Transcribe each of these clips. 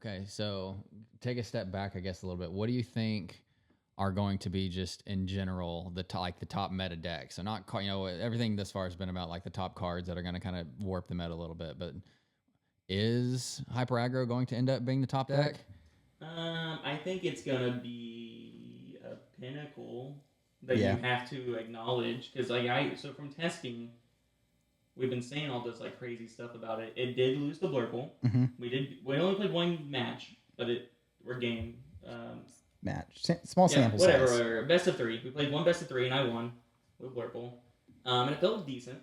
Okay, so take a step back, I guess, a little bit. What do you think are going to be just in general the top meta deck? So not everything thus far has been about like the top cards that are going to kind of warp the meta a little bit. But is Hyper Aggro going to end up being the top deck? I think it's gonna be a pinnacle that you have to acknowledge because so from testing, we've been saying all this like crazy stuff about it. It did lose the Blurple. Mm-hmm. We only played one match, but we're game. Small sample size. Whatever. Best of 3. We played one best of 3, and I won with Blurple, and it felt decent.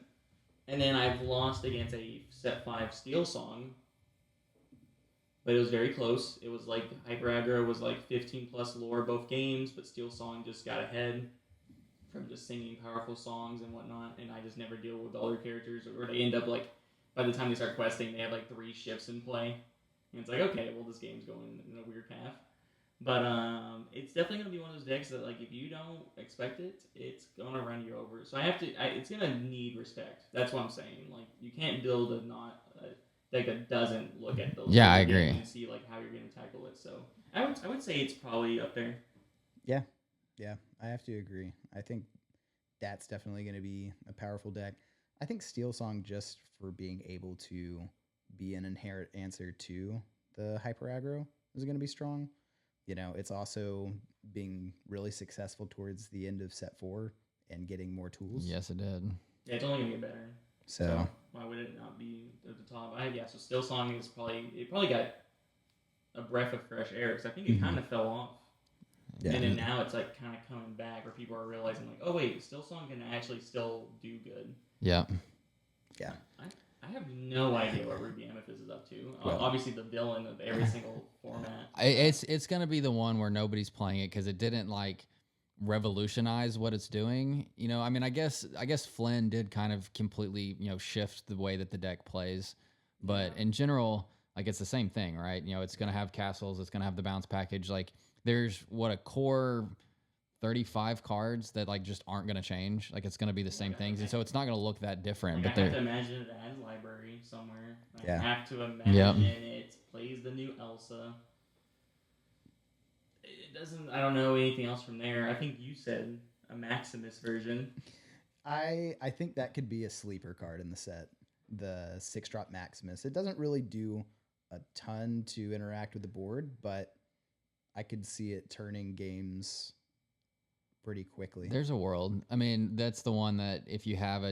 And then I've lost against a set 5 Steel Song, but it was very close. It was like Hyper Aggro was like 15 plus lore both games, but Steel Song just got ahead from just singing powerful songs and whatnot, and I just never deal with all their characters, or they end up like, by the time they start questing, they have like 3 shifts in play, and it's like, okay, well, this game's going in a weird path. But it's definitely going to be one of those decks that, like, if you don't expect it, it's going to run you over. So it's going to need respect. That's what I'm saying. Like, you can't build a deck that doesn't look at those. Yeah, I agree. And see, like, how you're going to tackle it. So I would say it's probably up there. Yeah, I have to agree. I think that's definitely going to be a powerful deck. I think Steel Song, just for being able to be an inherent answer to the Hyper Aggro, is going to be strong. You know, it's also being really successful towards the end of set 4 and getting more tools. Yes, it did. Yeah, it's only going to get better. So why would it not be at the top? So Steel Song is probably got a breath of fresh air, because I think it kind of fell off. Yeah. And then now it's like kind of coming back, where people are realizing like, oh wait, Steel Song can actually still do good. Yeah. Yeah. I have no idea what Ruby Amethyst is up to. Obviously, the villain of every single format. It's going to be the one where nobody's playing it because it didn't like revolutionize what it's doing. You know, I mean, I guess Flynn did kind of completely, shift the way that the deck plays. But in general, like, it's the same thing, right? You know, it's going to have castles. It's going to have the bounce package. Like, there's a core 35 cards that like just aren't going to change. Like, it's going to be the same things, and so it's not going to look that different. Like, but I have to imagine it adds library somewhere. I have to imagine it plays the new Elsa. It doesn't. I don't know anything else from there. I think you said a Maximus version. I think that could be a sleeper card in the set. The 6-drop Maximus. It doesn't really do a ton to interact with the board, but I could see it turning games pretty quickly. There's a world. I mean, that's the one that if you have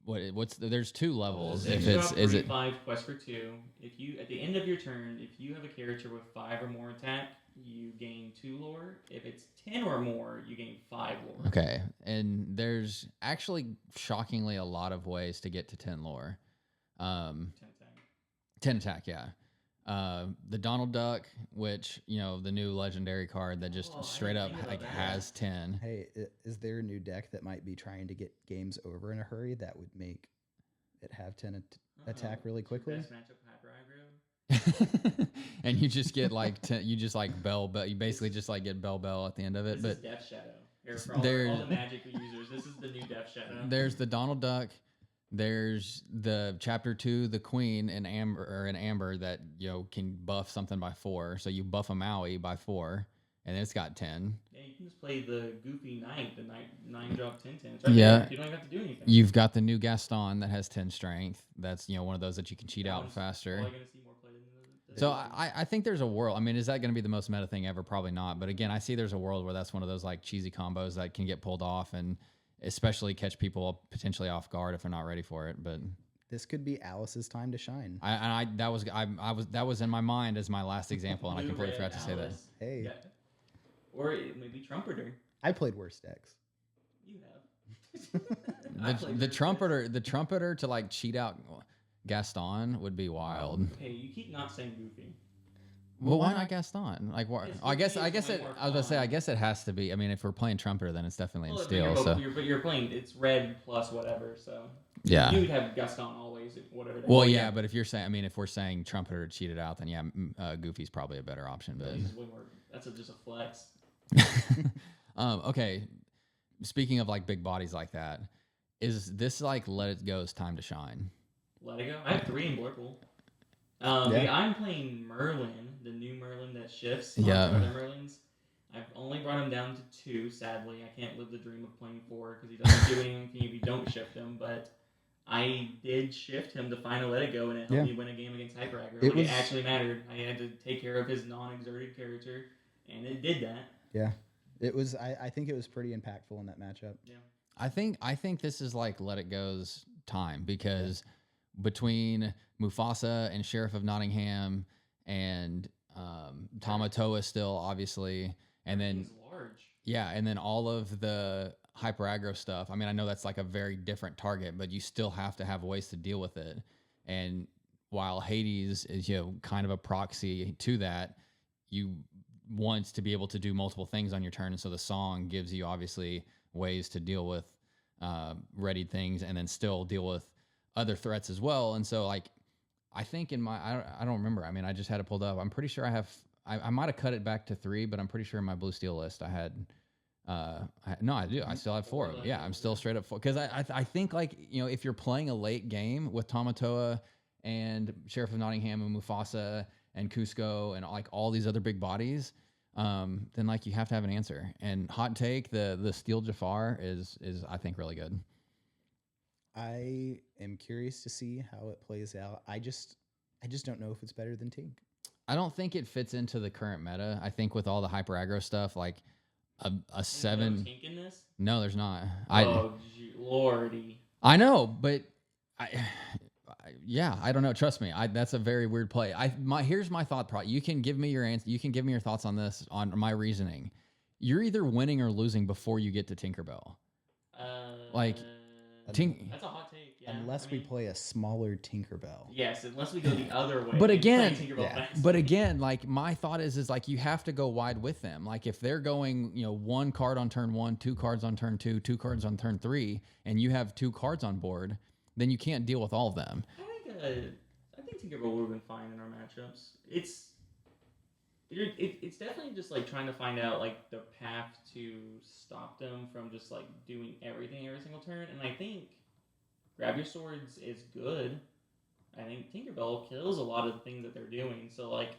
there's 2 levels. If it's 5 quest for 2. If you at the end of your turn, if you have a character with 5 or more attack, you gain 2 lore. If it's 10 or more, you gain 5 lore. Okay, and there's actually shockingly a lot of ways to get to 10 lore. 10 attack, yeah. The Donald Duck, which, the new legendary card that just straight up has 10. Hey, is there a new deck that might be trying to get games over in a hurry that would make it have 10 attack really quickly? Best matchup Hyper Aggro. And you just get like 10, you just like Bell, you basically just like get Bell at the end of it. This is Death Shadow. Here, for all the Magic users, this is the new Death Shadow. There's the Donald Duck. There's the Chapter 2, the Queen in Amber that can buff something by 4. So you buff a Maui by 4, and it's got 10. Yeah, you can just play the Goofy Knight, the 9-drop 10/10. Yeah, you don't even have to do anything. You've got the new Gaston that has 10 strength. That's one of those that you can cheat out faster. Probably gonna see more play than so I think there's a world. I mean, is that going to be the most meta thing ever? Probably not. But again, I see there's a world where that's one of those like cheesy combos that can get pulled off and especially catch people potentially off guard if they're not ready for it. But this could be Alice's time to shine. That was in my mind as my last example, and I completely forgot to say that. Hey, yeah. Or maybe Trumpeter. I played worse decks. You have. the trumpeter to like cheat out Gaston would be wild. Hey, you keep not saying Goofy. Well, why not Gaston? Like, I guess I was gonna say, I guess it has to be. I mean, if we're playing Trumpeter, then it's definitely in Steel. But you're playing, it's red plus whatever. So yeah, you would have Gaston always, whatever. Well, yeah, but if you're saying, I mean, if we're saying Trumpeter to cheat it out, then yeah, Goofy's probably a better option. But that's just a flex. Okay. Speaking of like big bodies like that, is this like Let It Go's time to shine? Let It Go. I have 3 in Blurple. Yeah. I'm playing Merlin, the new Merlin that shifts. Yeah. Other Merlins. I've only brought him down to 2. Sadly, I can't live the dream of playing 4 because he doesn't do anything if you don't shift him. But I did shift him to finally let it go, and it helped me win a game against Hyper Aggro. It actually mattered. I had to take care of his non-exerted character, and it did that. Yeah. It was. I think it was pretty impactful in that matchup. Yeah. I think this is like Let It Go's time because between Mufasa and Sheriff of Nottingham and Tamatoa still obviously, and then He's large. yeah, and then all of the hyper aggro stuff. I mean, I know that's like a very different target, but you still have to have ways to deal with it. And while Hades is kind of a proxy to that, you want to be able to do multiple things on your turn, and so the song gives you obviously ways to deal with readied things and then still deal with other threats as well. And so like I think in my I don't remember. I mean, I just had it pulled up. I'm pretty sure I might have cut it back to 3, but I'm pretty sure in my blue steel list I had no, I do. I still have 4. Yeah, I'm still straight up 4 because I think like if you're playing a late game with Tamatoa and Sheriff of Nottingham and Mufasa and Cusco and like all these other big bodies, then like you have to have an answer. And hot take, the Steel Jafar is I think really good. I am curious to see how it plays out. I just don't know if it's better than Tink. I don't think it fits into the current meta. I think with all the hyper aggro stuff, like a 7. No Tink in this? No, there's not. Lordy. I know, but yeah, I don't know. Trust me, that's a very weird play. Here's my thought process. You can give me your answer. You can give me your thoughts on this, on my reasoning. You're either winning or losing before you get to Tinkerbell. Like, that's a hot take. Yeah, unless we play a smaller Tinkerbell. Yes, unless we go the other way. But again, like my thought is like you have to go wide with them. Like if they're going, 1 card on turn 1, 2 cards on turn 2, 2 cards on turn 3, and you have 2 cards on board, then you can't deal with all of them. I think Tinkerbell would have been fine in our matchups. It's definitely just like trying to find out like the path to stop them from just like doing everything every single turn. And I think Grab Your Swords is good. I think Tinkerbell kills a lot of the things that they're doing. So like,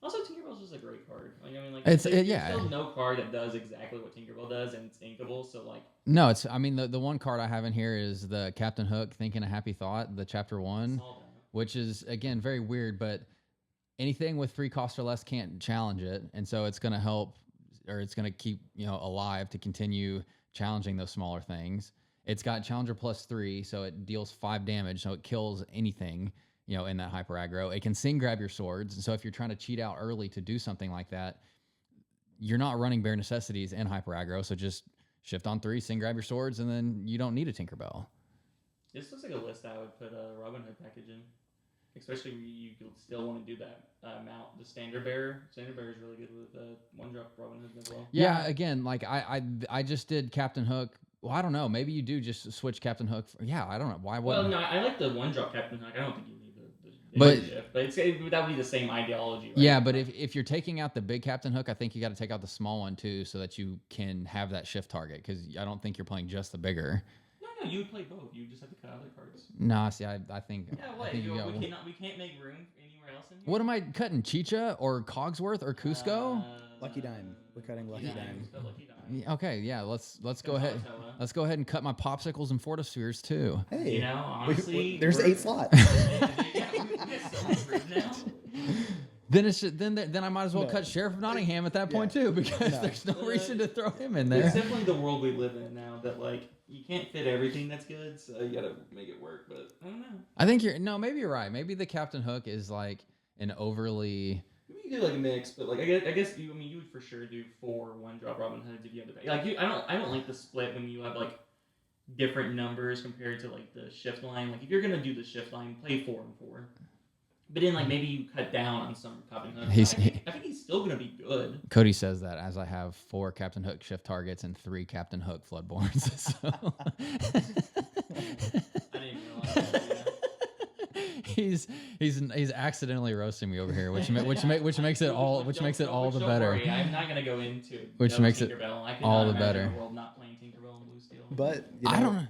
also Tinkerbell's just a great card. Like I mean, like there's still no card that does exactly what Tinkerbell does, and it's inkable. So like, no, it's I mean the one card I have in here is the Captain Hook Thinking a Happy Thought, the chapter 1, which is again very weird, but anything with 3 cost or less can't challenge it, and so it's going to help, or it's going to keep alive to continue challenging those smaller things. It's got Challenger +3, so it deals 5 damage, so it kills anything in that hyper aggro. It can sing Grab Your Swords, and so if you're trying to cheat out early to do something like that, you're not running Bare Necessities and hyper aggro, so just shift on 3, sing Grab Your Swords, and then you don't need a Tinkerbell. This looks like a list I would put a Robin Hood package in. Especially when you still want to do that mount, the Standard Bearer. Standard Bearer is really good with 1-drop Robin Hood as well. Yeah, again, like I just did Captain Hook. Well, I don't know. Maybe you do just switch Captain Hook. I don't know. Why wouldn't? Well, no, I like the 1-drop Captain Hook. I don't think you need but shift, but that would be the same ideology. Right? Yeah, but if you're taking out the big Captain Hook, I think you got to take out the small one too, so that you can have that shift target. Because I don't think you're playing just the bigger. No, you would play both. You just have to cut other cards. No, see, I think. Yeah, what? I think we can't make room anywhere else in here. What am I cutting? Chicha or Cogsworth or Cusco? Lucky Dime. We're cutting Lucky Dime. Okay, yeah. Let's go ahead. Let's go ahead and cut my popsicles and Fortispheres too. Hey, honestly, there's 8 slots. Then I might as well cut Sheriff of Nottingham at that point too, because there's no reason to throw him in there. It's definitely the world we live in now that like you can't fit everything that's good, so you gotta make it work. But I don't know. I think maybe you're right. Maybe the Captain Hook is like an overly. You can do like a mix, but like I guess you would for sure do 4 1-drop Robin Hoods if you have the like. I don't like the split when you have like different numbers compared to like the shift line. Like if you're gonna do the shift line, play 4 and 4. But then, like, maybe you cut down on some Captain Hook. I think he's still going to be good. Cody says that as I have 4 Captain Hook shift targets and 3 Captain Hook Floodborns. So. I didn't realize that, yeah. He's accidentally roasting me over here, which makes it all the better. Worry, I'm not going to go into which makes it I all the better. A world not playing Tinkerbell and Blue Steel. But I don't know.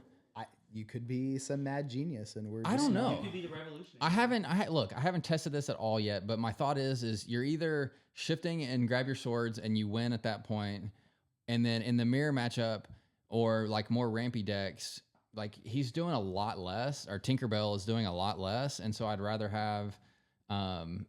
you could be some mad genius, and we're. I just don't not. know. You could be the revolutionary. I haven't tested this at all yet, but my thought is you're either shifting and grab your swords and you win at that point, and then in the mirror matchup or like more rampy decks, like he's doing a lot less, or Tinkerbell is doing a lot less, and so I'd rather have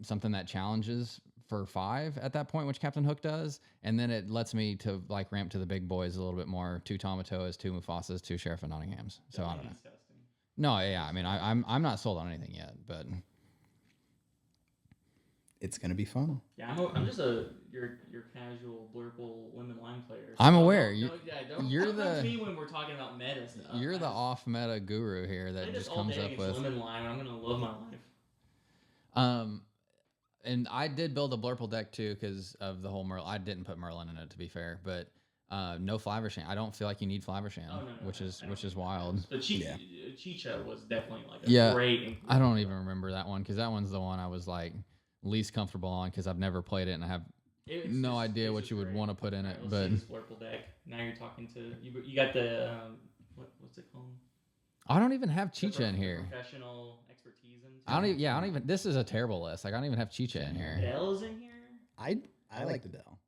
something that challenges for 5 at that point, which Captain Hook does, and then it lets me to like ramp to the big boys a little bit more. 2 Tomatoes, 2 Mufasas, 2 Sheriff of Nottinghams. So I don't know. Disgusting. No, yeah, I mean I'm not sold on anything yet, but It's gonna be fun. Yeah, I'm just your casual Blurple lemon lime player. I'm aware. Don't You're come the- to me when we're talking about meta stuff. you're the off meta guru here play that this just all comes day up against with. lemon lime, and I'm gonna love my life. And I did build a Blurple deck too because of the whole Merlin. I didn't put Merlin in it, to be fair, but no Flaversham. I don't feel like you need Flaversham, which is wild. But Chicha was definitely like a Yeah, great. I don't even remember that one because that one's the one I was like least comfortable on because I've never played it and I have no idea what you would want to put in it. Let's But see this Blurple deck. Now you're talking to you. You got the what's it called? I don't even have Chicha in here. Professional expertise in. I don't even. This is a terrible list. Like I don't even have Chicha in here. Bell's in here. I like the bell.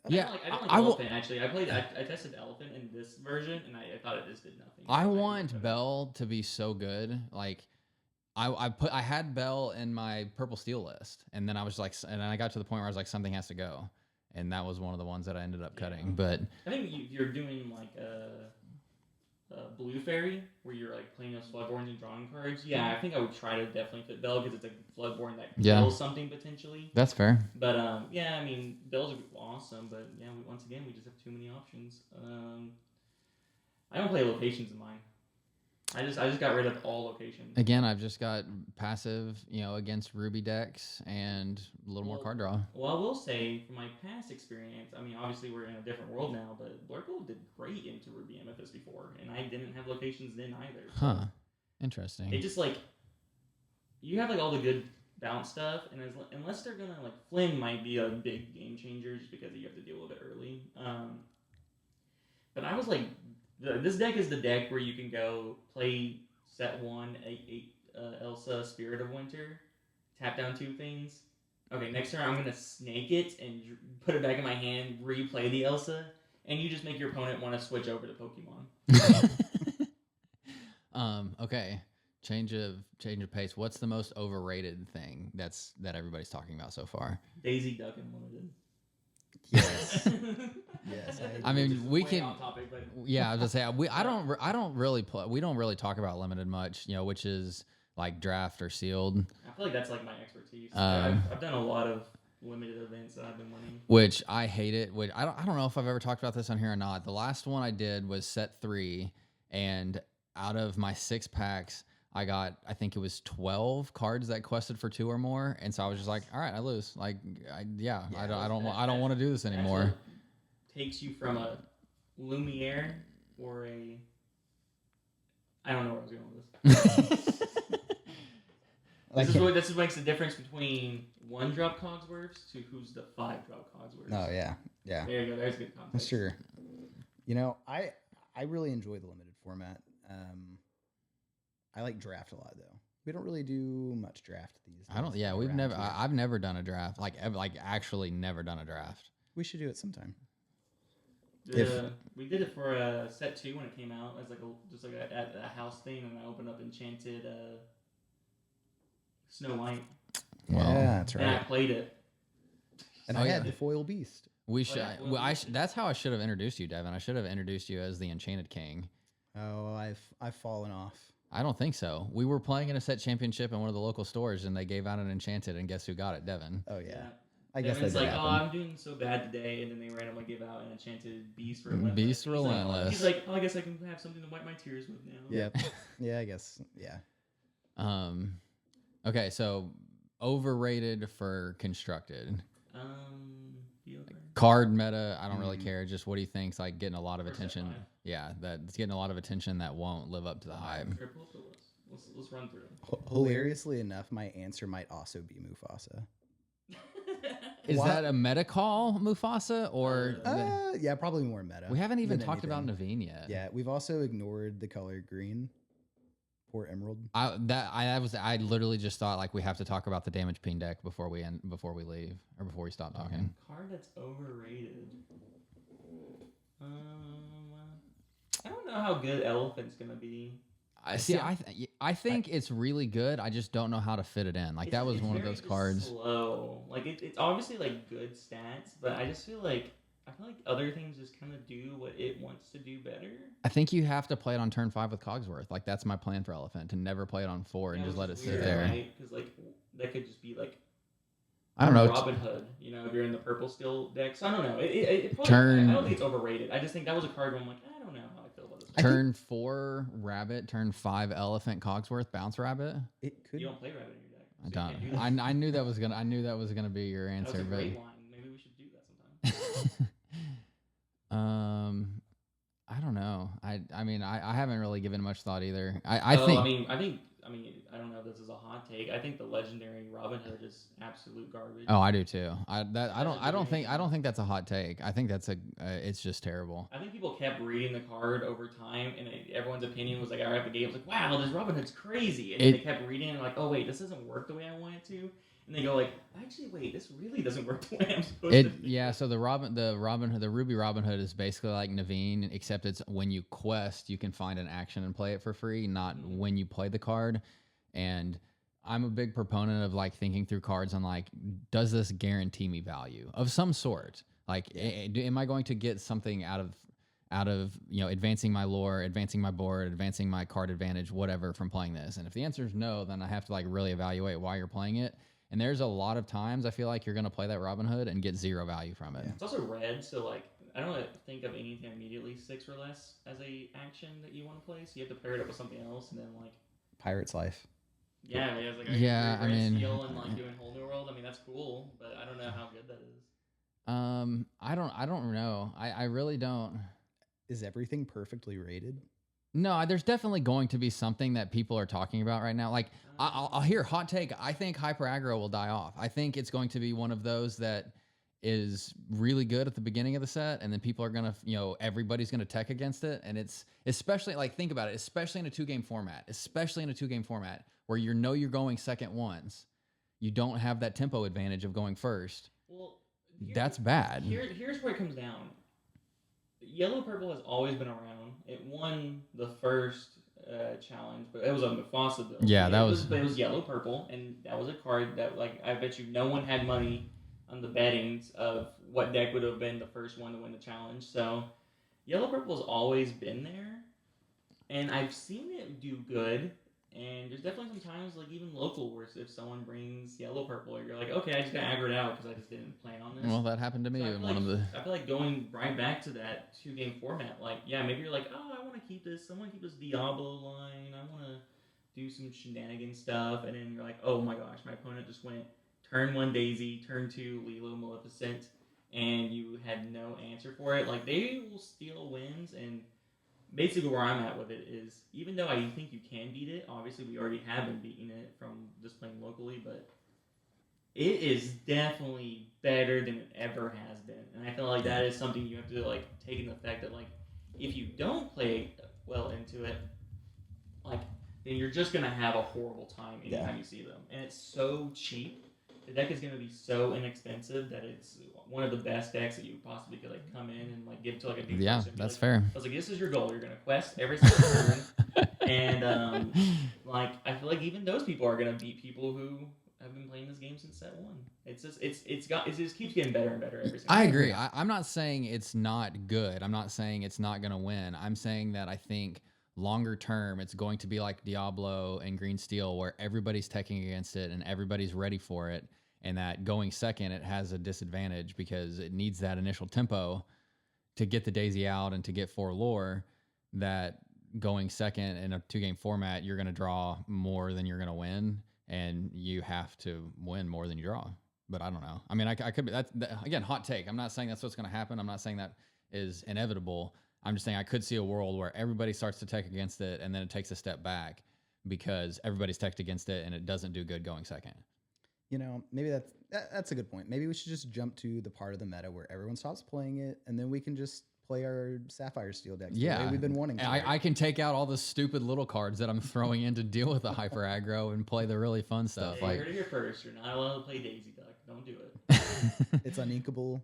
Yeah, I don't like I will- Elephant actually. I tested Elephant in this version and I thought it just did nothing. I want Bell to be so good. Like I had Bell in my purple steel list, and then I was like, and then I got to the point where I was like, something has to go, and that was one of the ones that I ended up cutting. But I think you're doing like a blue fairy where you're like playing those floodborns and drawing cards. Yeah, I think I would try to definitely fit Bell because it's a floodborn that kills something potentially. that's fair. But yeah, I mean Bell's awesome, but yeah, once again we just have too many options. I don't play locations in mine. I just got rid of all locations. Again, I've just got passive, against Ruby decks and a little more card draw. Well, I will say, from my past experience, I mean, obviously we're in a different world now, but Blurple did great into Ruby Amethyst before, and I didn't have locations then either. So Huh. Interesting. it just, like, you have, like, all the good bounce stuff, and unless they're gonna, like, Flynn might be a big game changer just because you have to deal with it early. But I was, like, this deck is the deck where you can go play set 1, Elsa, Spirit of Winter, tap down 2 things. Okay, next turn I'm going to snake it and put it back in my hand, replay the Elsa, and you just make your opponent want to switch over to Pokemon. Okay. Change of pace. What's the most overrated thing that everybody's talking about so far? Daisy Duck Unlimited. Yes. Yes. I mean, we can. Off topic, but Yeah, I was gonna say I don't really play. We don't really talk about limited much, which is like draft or sealed. I feel like that's like my expertise. Um, I've done a lot of limited events that I've been winning. Which I hate it. Which I don't know if I've ever talked about this on here or not. The last one I did was set 3, and out of my 6 packs, I got, I think it was 12 cards that quested for 2 or more, and so I was just like, all right, I lose. Like, I don't want to do this anymore. Takes you from a Lumiere or a. I don't know where I was going with this. This is what makes the difference between 1-drop Cogsworths to who's the 5-drop Cogsworths. Oh yeah. There you go. There's good context. Sure. I really enjoy the limited format. I like draft a lot though. We don't really do much draft these days. I don't. Yeah, I've never done a draft. Like actually never done a draft. We should do it sometime. We did it for set 2 when it came out as like a house thing, and I opened up enchanted Snow White. Well, yeah, that's right. And I played it. And I had the foil beast. That's how I should have introduced you, Devin. I should have introduced you as the Enchanted King. Oh, I've fallen off. I don't think so. We were playing in a set championship in one of the local stores, and they gave out an Enchanted, and guess who got it? Devin. Oh yeah. I guess Devin's that's like, I'm doing so bad today, and then they randomly give out an Enchanted Beast Relentless. Beast Relentless. He's like, I guess I can have something to wipe my tears with now. Yep. Yeah, I guess. Yeah. Okay, so overrated for constructed. Card meta, I don't really care. Just what do you think's like getting a lot of attention? Yeah, that's getting a lot of attention that won't live up to the hype. Let's run through. Hilariously enough, my answer might also be Mufasa. Is that a meta call, Mufasa, or Yeah, probably more meta. we haven't even than talked about anything. Naveen yet? Yeah, we've also ignored the color green. Poor Emerald. I literally just thought like we have to talk about the damage ping deck before we leave or before we stop talking. Card that's overrated. I don't know how good Elephant's gonna be. I think it's really good. I just don't know how to fit it in. Like that was one of those cards. Slow. Like it's obviously like good stats, but I feel like other things just kind of do what it wants to do better. I think you have to play it on turn 5 with Cogsworth. Like that's my plan for Elephant, to never play it on 4 and just let it sit there. Right? Because like that could just be like I don't know. Robin Hood, if you're in the purple steel deck. So I don't know. It probably, turn. I don't think it's overrated. I just think that was a card where I'm like, I don't know how I feel about this. Turn 4 Rabbit, turn 5 Elephant, Cogsworth, bounce Rabbit. It could. You don't play Rabbit in your deck. So I don't. I knew that was gonna be your answer. That was a great line. Maybe we should do that sometime. I don't know. I mean, I haven't really given much thought either. I think. I mean, I don't know if this is a hot take. I think the legendary Robin Hood is absolute garbage. Oh, I do too. I don't think that's a hot take. I think that's it's just terrible. I think people kept reading the card over time, and everyone's opinion was like, all right, the game was like, wow, this Robin Hood's crazy, and they kept reading and like, oh wait, this doesn't work the way I want it to. And they go like, actually, wait, this really doesn't work the way I'm supposed to. Yeah. So the Ruby Robin Hood is basically like Naveen, except it's when you quest, you can find an action and play it for free, not when you play the card. And I'm a big proponent of like thinking through cards on like, does this guarantee me value of some sort? Like, am I going to get something out of advancing my lore, advancing my board, advancing my card advantage, whatever, from playing this? And if the answer is no, then I have to like really evaluate why you're playing it. And there's a lot of times I feel like you're going to play that Robin Hood and get zero value from it. Yeah. It's also red, so like I don't think of anything immediately 6 or less as a action that you want to play. So you have to pair it up with something else, and then like Pirate's Life. Yeah, it has like I mean, steel and like doing Whole New World. I mean, that's cool, but I don't know how good that is. I don't know. I really don't. Is everything perfectly rated? No, there's definitely going to be something that people are talking about right now. Like, I'll hear hot take. I think Hyper Aggro will die off. I think it's going to be one of those that is really good at the beginning of the set, and then people are going to, everybody's going to tech against it. And it's especially, like, think about it, especially in a 2-game format, where you're going second once. You don't have that tempo advantage of going first. Well, that's bad. Here's where it comes down. Yellow Purple has always been around. It won the first challenge, but it was a Mufasa build. Yeah, it was Yellow Purple, and that was a card that, like, I bet you no one had money on the bettings of what deck would have been the first one to win the challenge. So Yellow Purple has always been there, and I've seen it do good. And there's definitely some times, like even local, where if someone brings Yellow Purple, you're like, okay, I just got aggroed out because I just didn't plan on this. Well, that happened to me. So I feel like going right back to that 2-game format, like, yeah, maybe you're like, oh, I want to keep this. I want to keep this Diablo line. I want to do some shenanigan stuff. And then you're like, oh my gosh, my opponent just went turn 1 Daisy, turn 2 Lilo Maleficent, and you had no answer for it. Like, they will steal wins. And basically where I'm at with it is, even though I think you can beat it, obviously we already have been beating it from just playing locally, but it is definitely better than it ever has been. And I feel like that is something you have to like take into effect that, like, if you don't play well into it, like, then you're just gonna have a horrible time anytime you see them. And it's so cheap. The deck is going to be so inexpensive that it's one of the best decks that you possibly could like come in and like give to like a new person. That's like, fair. I was like, this is your goal. You're going to quest every single turn, and like I feel like even those people are going to beat people who have been playing this game since set 1. It's just it just keeps getting better and better every single. I agree. I'm not saying it's not good. I'm not saying it's not going to win. I'm saying that I think longer term, it's going to be like Diablo and Green Steel, where everybody's teching against it and everybody's ready for it. And that going second, it has a disadvantage because it needs that initial tempo to get the Daisy out and to get 4 lore. That going second in a 2-game format, you're going to draw more than you're going to win, and you have to win more than you draw. But I don't know. I mean, I could be again, hot take. I'm not saying that's what's going to happen. I'm not saying that is inevitable. I'm just saying I could see a world where everybody starts to tech against it, and then it takes a step back because everybody's teched against it, and it doesn't do good going second. You know, maybe that's a good point. Maybe we should just jump to the part of the meta where everyone stops playing it, and then we can just play our Sapphire Steel decks the way we've been wanting to. I can take out all the stupid little cards that I'm throwing in to deal with the hyper aggro and play the really fun stuff. Hey, Like, you heard it here first. You're not allowed to play Daisy Duck. Don't do it. It's uninkable.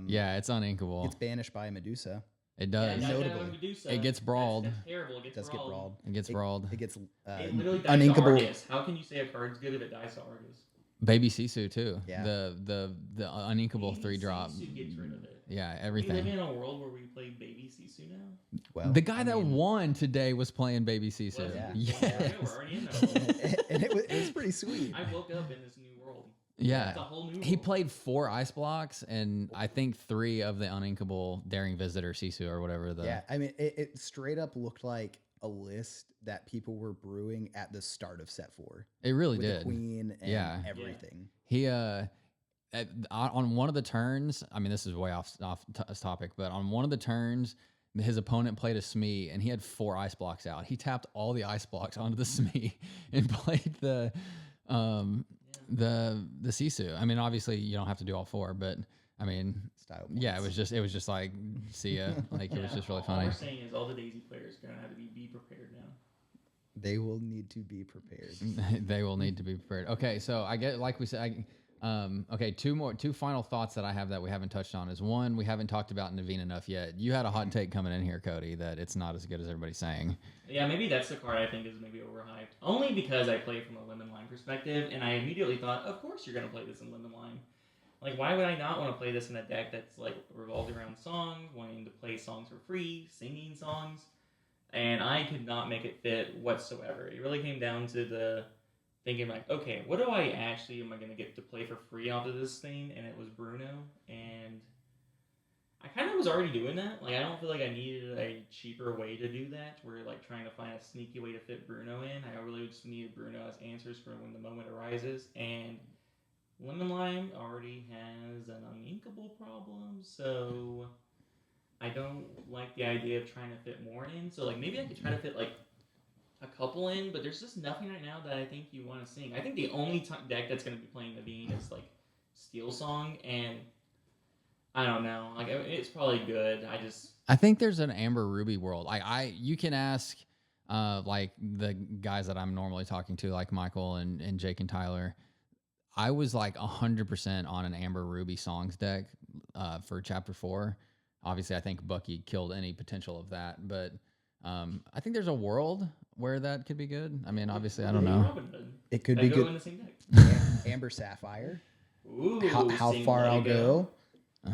yeah, it's uninkable. It's banished by Medusa. It Yeah, does. that's Notably. what Medusa. It gets brawled. That's terrible. It It does get brawled. It gets brawled. It gets It literally dies to uninkable. Argus. How can you say a card's good if it dies to Argus? Baby Sisu too. Yeah. The uninkable 3-drop. Sisu gets rid of it. Yeah, We live everything. in a world where we play Baby Sisu now. Well, The guy I that mean, won today was playing Baby Sisu. Was it? Yeah. Well, Yes. we're already in that world. and it was pretty sweet. I woke up in this new world. Yeah. It's a whole new He world. played 4 ice blocks and I think 3 of the uninkable Daring Visitor Sisu or whatever the Yeah, I mean, it straight up looked like a list that people were brewing at the start of set 4. It really With did. the queen and Yeah. everything. He on one of the turns, I mean this is way off topic, but on one of the turns his opponent played a Smee and he had 4 ice blocks out. He tapped all the ice blocks onto the Smee and played the Sisu. I mean obviously you don't have to do all 4, but I mean Style yeah, points. it was just like see ya. Like it was just really All funny. we're saying is all the Daisy players are gonna have to be prepared now. They will need to be prepared. They will need to be prepared. Okay, so I get like we said. Okay, two final thoughts that I have that we haven't touched on is one, we haven't talked about Naveen enough yet. You had a hot take coming in here, Cody, that it's not as good as everybody's saying. Yeah, maybe that's the card I think is maybe overhyped. Only because I play from a lemon line perspective, and I immediately thought, of course you're gonna play this in lemon line. Like, why would I not want to play this in a deck that's like revolved around songs, wanting to play songs for free, singing songs, and I could not make it fit whatsoever. It really came down to the thinking like, okay, what do I actually am I gonna get to play for free off of this thing? And it was Bruno, and I kind of was already doing that. Like, I don't feel like I needed a cheaper way to do that. We're like trying to find a sneaky way to fit Bruno in. I really just needed Bruno as answers for when the moment arises, and Lemon Lime already has an uninkable problem, so I don't like the idea of trying to fit more in. So like maybe I could try to fit like a couple in, but there's just nothing right now that I think you want to sing. I think the only deck that's going to be playing Naveen is like Steel Song, and I don't know. Like it's probably good. I think there's an Amber Ruby world. You can ask like the guys that I'm normally talking to, like Michael and Jake and Tyler. I was like 100% on an Amber Ruby songs deck for Chapter 4. Obviously, I think Bucky killed any potential of that, but I think there's a world where that could be good. I mean, obviously, I don't know. It could They be go good. in the same deck. Amber Sapphire. Ooh, How sing far Let It I'll go?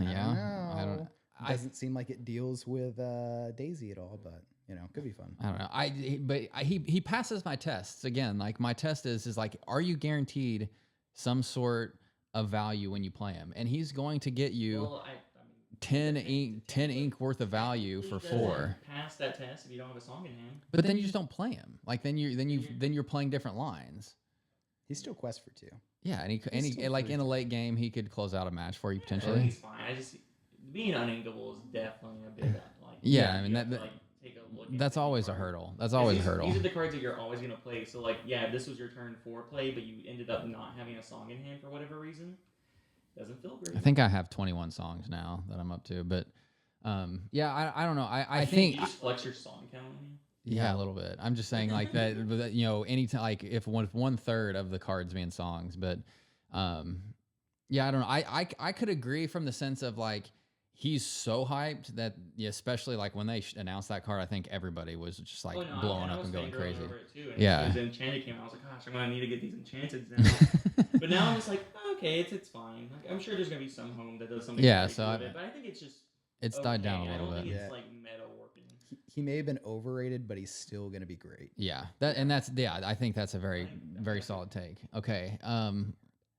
Yeah, I don't know. Doesn't seem like it deals with Daisy at all, but you know, could be fun. I don't know. He passes my tests again. Like my test is like, are you guaranteed some sort of value when you play him? And he's going to get you Well, 10 ink worth of value for 4. Pass that test if you don't have a song in hand. But then you just don't play him. Like then you're playing different lines. He's still quest for 2. Yeah, and He's he still like free in a to- late game he could close out a match for you I think potentially. he's fine. I just being uninkable is definitely a big like. Yeah, I mean, you have that- to, like, take a look at That's the always a card. hurdle. That's always a These- hurdle. These are the cards that you're always gonna play. So like, yeah, if this was your turn 4 play, but you ended up not having a song in hand for whatever reason. Doesn't feel great. I think I have 21 songs now that I'm up to, but yeah, I don't know. I think you just flex your song count on you. yeah, a little bit. I'm just saying like that, you know, anytime like if 1/3 of the cards being songs, but yeah, I don't know. I could agree from the sense of like he's so hyped that especially like when they announced that card, I think everybody was just like blowing up and going crazy. Over it too. And Yeah. as Enchanted came out, I was like, gosh, I'm gonna need to get these Enchanteds now. But now I'm just like, oh, okay, it's fine. Like, I'm sure there's gonna be some home that does something. Yeah, crazy so with it, but I think it's just It's died down a I little don't bit. think Yeah. it's like meta warping. He may have been overrated, but he's still going to be great. Yeah, I think that's a very solid take. Okay,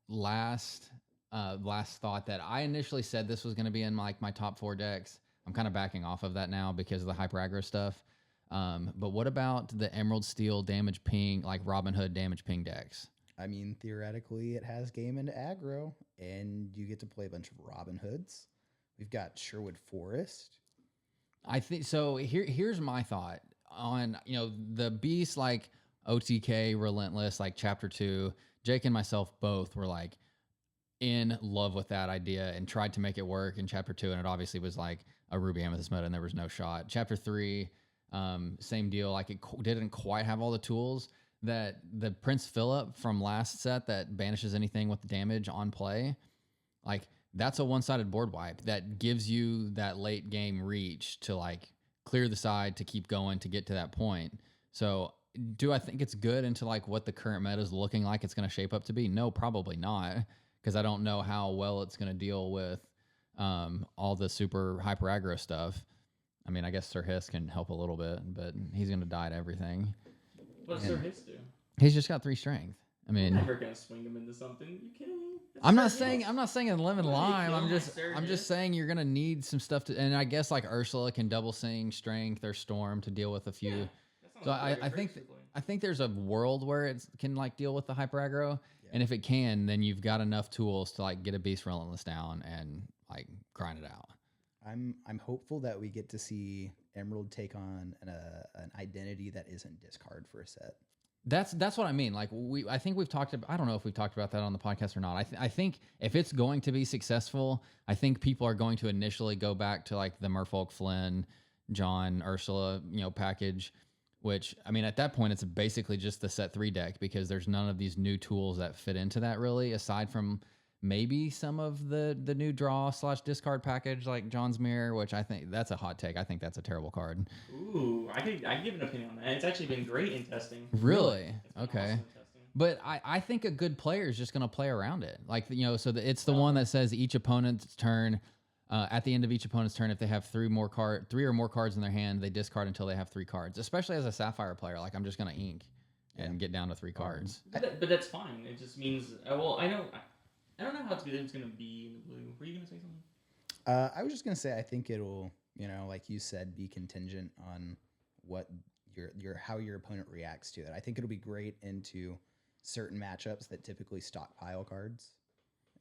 last thought that I initially said this was going to be in like my top 4 decks. I'm kind of backing off of that now because of the hyper aggro stuff. But what about the Emerald Steel damage ping, like Robin Hood damage ping decks? I mean, theoretically, it has game into aggro, and you get to play a bunch of Robin Hoods. We've got Sherwood Forest. I think so. Here's my thought on the beast like OTK Relentless like Chapter 2 Jake and myself both were like in love with that idea and tried to make it work in chapter 2, and it obviously was like a Ruby Amethyst meta and there was no shot. Chapter 3, same deal. Like it didn't quite have all the tools that the Prince Philip from last set that banishes anything with damage on play. Like that's a one-sided board wipe that gives you that late game reach to like clear the side to keep going to get to that point. So do I think it's good into like what the current meta is looking like it's going to shape up to be? No, probably not, because I don't know how well it's going to deal with all the super hyper aggro stuff. I mean, I guess Sir Hiss can help a little bit, but he's going to die to everything. What does Sir Hiss do? He's just got 3 strength. I mean, I'm never gonna swing him into something. You kidding me? I'm not saying in lemon lime. I'm just Hiss. saying you're gonna need some stuff to, and I guess like Ursula can double sing strength or storm to deal with a few. Yeah, So I think there's a world where it can like deal with the hyper aggro, and if it can, then you've got enough tools to like get a Beast Relentless down and like grind it out. I'm hopeful that we get to see Emerald take on an identity that isn't discard for a set. That's what I mean. Like I think we've talked about. I don't know if we've talked about that on the podcast or not. I think if it's going to be successful, I think people are going to initially go back to like the Merfolk Flynn, John, Ursula, package. Which I mean, at that point, it's basically just the set 3 deck because there's none of these new tools that fit into that really, aside from maybe some of the new draw / discard package like John's Mirror, which I think that's a hot take. I think that's a terrible card. Ooh, I could give an opinion on that. It's actually been great in testing. Really? Okay. Awesome in testing. But I think a good player is just going to play around it. Like, so it's the one that says each opponent's turn, at the end of each opponent's turn, if they have 3 or more cards in their hand, they discard until they have 3 cards. Especially as a Sapphire player, like I'm just going to ink and get down to 3 cards. But that's fine. It just means, I don't know how it's going to be in the blue. Were you going to say something? I was just going to say, I think it'll, like you said, be contingent on what how your opponent reacts to it. I think it'll be great into certain matchups that typically stockpile cards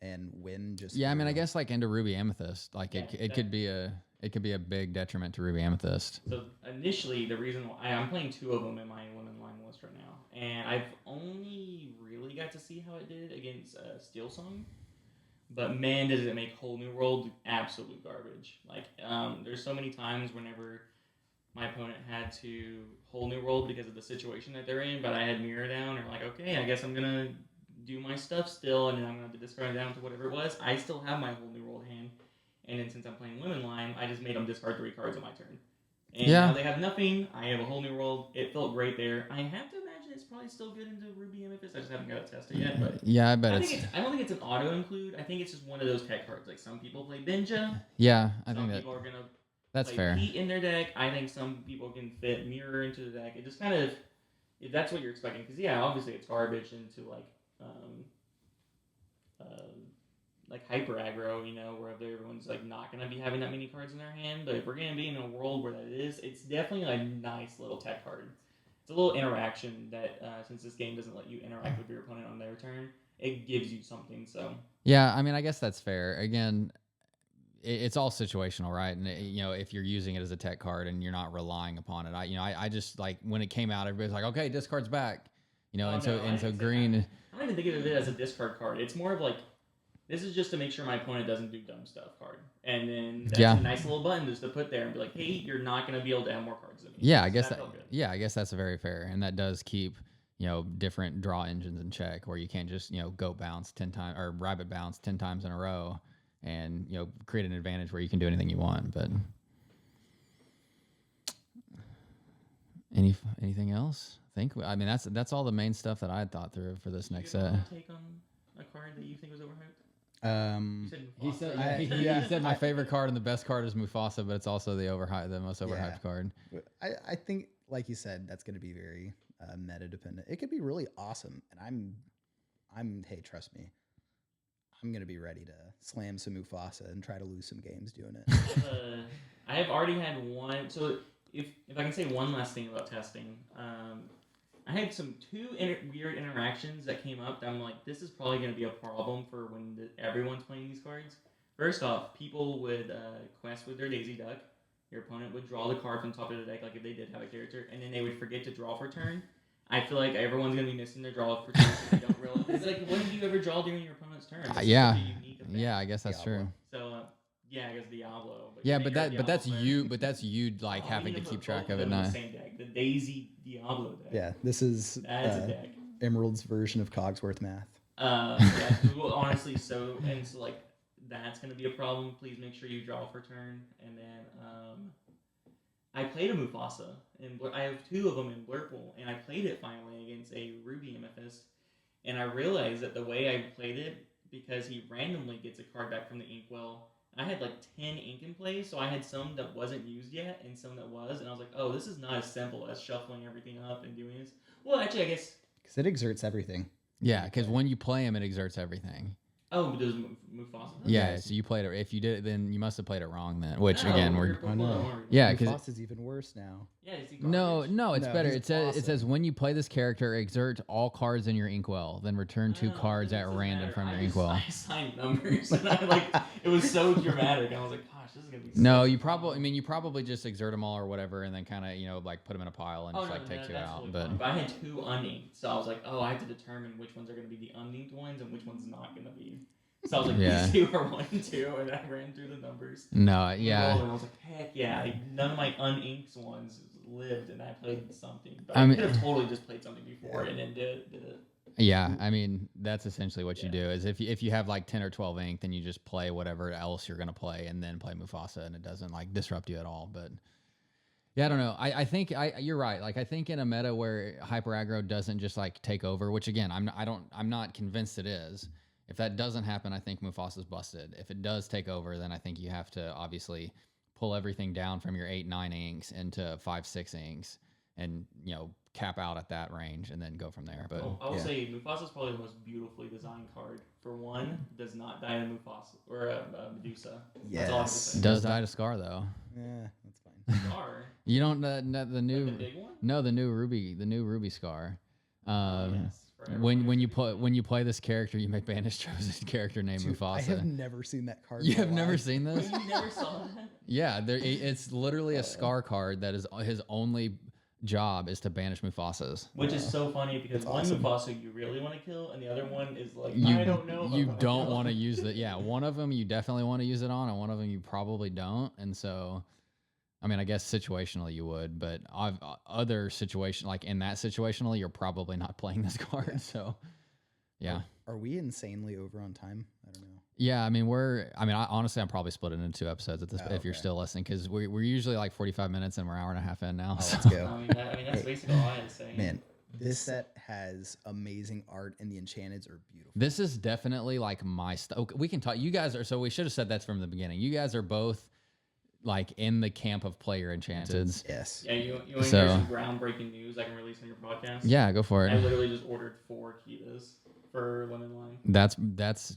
and win just. Yeah, I mean, I guess like into Ruby Amethyst, like it could be a big detriment to Ruby Amethyst. So initially, the reason why I'm playing 2 of them in my lemon lime list right now, and I've only really got to see how it did against Steel Song. But man, does it make Whole New World absolute garbage. Like, there's so many times whenever my opponent had to Whole New World because of the situation that they're in, but I had Mirror down, or like, okay, I guess I'm going to do my stuff still, and then I'm going to have to discard it down to whatever it was. I still have my Whole New World hand, and then since I'm playing Lemon Lime, I just made them discard 3 cards on my turn. And now they have nothing. I have a Whole New World. It felt great there. I have to imagine it's probably still good into Ruby Amethyst. I just haven't got it tested yet. But yeah, I bet I don't think it's an auto include. I think it's just one of those tech cards. Like some people play Benja. Yeah, I some think people are gonna that's play fair. Pete in their deck. I think some people can fit Mirror into the deck. It just kind of, if that's what you're expecting, because obviously it's garbage into like hyper aggro, where everyone's like not gonna be having that many cards in their hand. But if we're gonna be in a world where that is, it's definitely a nice little tech card. It's a little interaction that since this game doesn't let you interact with your opponent on their turn, it gives you something. So yeah, I mean, I guess that's fair. Again, it's all situational, right? And if you're using it as a tech card and you're not relying upon it, I just like when it came out, everybody's like, okay, discard's back, so green. I don't even think of it as a discard card. It's more of like, this is just to make sure my opponent doesn't do dumb stuff card. And then that's a nice little button just to put there and be like, hey, you're not going to be able to have more cards than me. Yeah, I guess I guess that's very fair. And that does keep, different draw engines in check where you can't just, goat bounce 10 times or rabbit bounce 10 times in a row and, create an advantage where you can do anything you want. But anything else? I mean, that's all the main stuff that I had thought through for this next set. Take on a card that you think was overhyped? He said my favorite card and the best card is Mufasa, but it's also the most overhyped card. I think, like you said, that's going to be very meta dependent. It could be really awesome, and hey, trust me, I'm going to be ready to slam some Mufasa and try to lose some games doing it. I have already had one. So if I can say one last thing about testing, I had 2 weird interactions that came up that I'm like, this is probably going to be a problem for when everyone's playing these cards. First off, people would quest with their Daisy Duck. Your opponent would draw the card from top of the deck, like if they did have a character, and then they would forget to draw for turn. I feel like everyone's gonna be missing their draw for turns if they don't realize. It's like, when do you ever draw during your opponent's turn? This is Yeah. such a unique effect. Yeah, I guess that's Diablo. true. So yeah, I guess Diablo. Yeah, you but make her a that's Diablo player. you. But that's you like Oh, we having need to put keep track both of it them in now. the same deck, the Daisy Diablo deck. Yeah, this is That's a deck. Emerald's version of Cogsworth math. Yeah, well, honestly, so like that's gonna be a problem. Please make sure you draw for turn, and then I played a Mufasa, and I have 2 of them in Blurple, and I played it finally against a Ruby Amethyst, and I realized that the way I played it, because he randomly gets a card back from the Inkwell, I had like 10 ink in play, so I had some that wasn't used yet, and some that was, and I was like, oh, this is not as simple as shuffling everything up and doing this. Well, actually, I guess... Because it exerts everything. Yeah, because when you play him, it exerts everything. Oh, does Mufasa? Yeah, so you played it. If you did it, then you must have played it wrong then. Which again, we're I know. yeah, because Mufasa's even worse now. Yeah, is he no, garbage? it's No, better. he's It says awesome. when you play this character, exert all cards in your inkwell, then return 2 cards It at doesn't random matter. from your I just- inkwell. I assigned numbers, and I like it was so dramatic. I was like, gosh, this is gonna be. No, such you a probably. I problem. mean, you probably just exert them all or whatever, and then kind of like put them in a pile and just like take 2 that's out. totally But fine. But I had 2 uninked, so I was like, oh, I have to determine which ones are gonna be the uninked ones and which ones not gonna be. So I was like, Yeah. these 2 are 1 and 2, and I ran through the numbers. no, And yeah. I was like, heck yeah! Like, none of my uninked ones lived, and I played something. But I I mean- could have totally just played something before and then did it. Yeah, I mean that's essentially what you Yeah. do. Is if you have like 10 or 12 ink, then you just play whatever else you're gonna play, and then play Mufasa, and it doesn't like disrupt you at all. But yeah, I don't know. I think you're right. Like I think in a meta where hyper aggro doesn't just like take over, which again I'm not convinced it is. If that doesn't happen, I think Mufasa's busted. If it does take over, then I think you have to obviously pull everything down from your 8-9 inks into 5-6 inks, and cap out at that range and then go from there. But I will say Mufasa's probably the most beautifully designed card. For one, does not die to Mufasa or Medusa. That's all I have to say. does die to Scar though. Yeah, that's fine. Scar. You don't the new Like the big one? no the new Ruby Scar. Yes, forever. When you play this character, you may banish chosen character named Dude, I have Mufasa. never seen that card. You in my have never life. seen Wait, this? you never saw that? Yeah, it's literally a Scar card that is his only job is to banish Mufasas. Which is so funny because That's one awesome. Mufasa you really want to kill, and the other one is like, You I don't know. if I you wanna don't kill. want to use the one of them you definitely want to use it on, and one of them you probably don't. And so, I mean, I guess situationally you would, but other situation like in that situationally, you're probably not playing this card. Yeah. So, yeah. Are we insanely over on time? I don't know. Yeah, I mean, honestly, I'm probably splitting into 2 episodes at this if you're okay. still listening, because we're usually like 45 minutes and we're an hour and a half in now. Oh, so. let's go. I mean that's basically all I had to say. Man, this set has amazing art, and the enchanteds are beautiful. This is definitely like my stuff. We can talk. You guys are, so we should have said that's from the beginning. You guys are both like in the camp of player enchanteds. Yes. Yeah, you want to So- hear some groundbreaking news I can release on your podcast? Yeah, go for I it. literally just ordered 4 Kitas for Lemon Lime. That's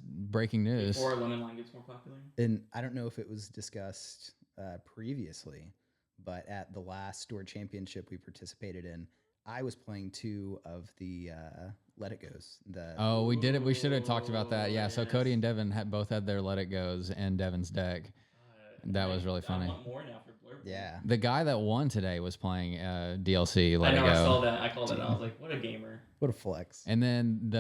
breaking news. Before Lemon Lime gets more popular. And I don't know if it was discussed previously, but at the last store championship we participated in, I was playing 2 of the Let It Goes. Oh, we did it. We should have talked about that. Yeah. So Yes. Cody and Deven both had their Let It Goes in Devin's deck. That was really funny. I want more now for Blurb. Yeah. The guy that won today was playing DLC I Let It know. I saw Go. that. I called it. I was like, what a gamer. What a flex. And then